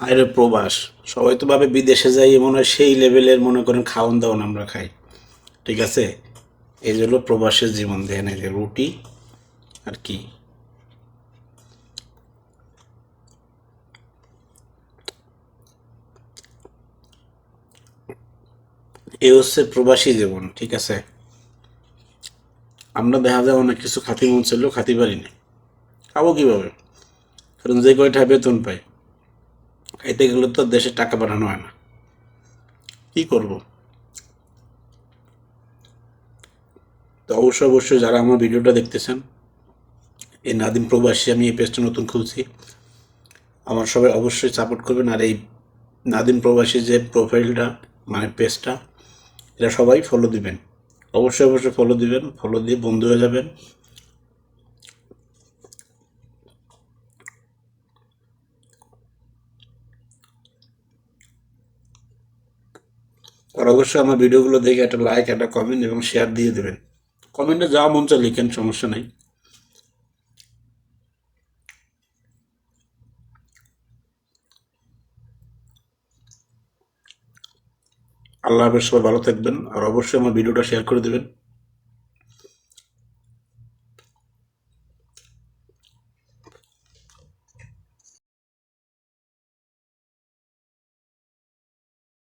আরে প্রবাস, সবাই তো ভাবে বিদেশে যাই মনে হয় সেই লেভেলের মনে করেন খাওয়ান দাওয়ান আমরা খাই, ঠিক আছে? এই যে হলো প্রবাসের জীবন, দেখেন এই যে রুটি আর কি, এই হচ্ছে প্রবাসী জীবন, ঠিক আছে? আমরা দেখা যায় অনেক কিছু খাতি মন চাইলেও খাতি পারি না। খাবো কিভাবে? কারণ যে কয়টা বেতন পাই, খাইতে গেলে তো দেশে টাকা পাঠানো হয় না, কি করব? তো অবশ্যই অবশ্যই যারা আমার ভিডিওটা দেখতেছেন, এই নাদিম প্রবাসী, আমি এই পেজটা নতুন খুলছি, আমার সবাই অবশ্যই সাপোর্ট করবেন। আর এই নাদিম প্রবাসী যে প্রোফাইলটা, মানে পেজটা, এটা সবাই ফলো দিবেন, অবশ্যই অবশ্যই ফলো দিবেন, ফলো দিয়ে বন্ধু হয়ে যাবেন। আর অবশ্যই আমার ভিডিওগুলো দেখে একটা লাইক, একটা কমেন্ট এবং শেয়ার দিয়ে দেবেন। কমেন্টে যা মন চায় লিখেন, সমস্যা নেই। আল্লাহ হাফেজ, সবাই ভালো থাকবেন, আর অবশ্যই আমার ভিডিওটা শেয়ার করে দেবেন।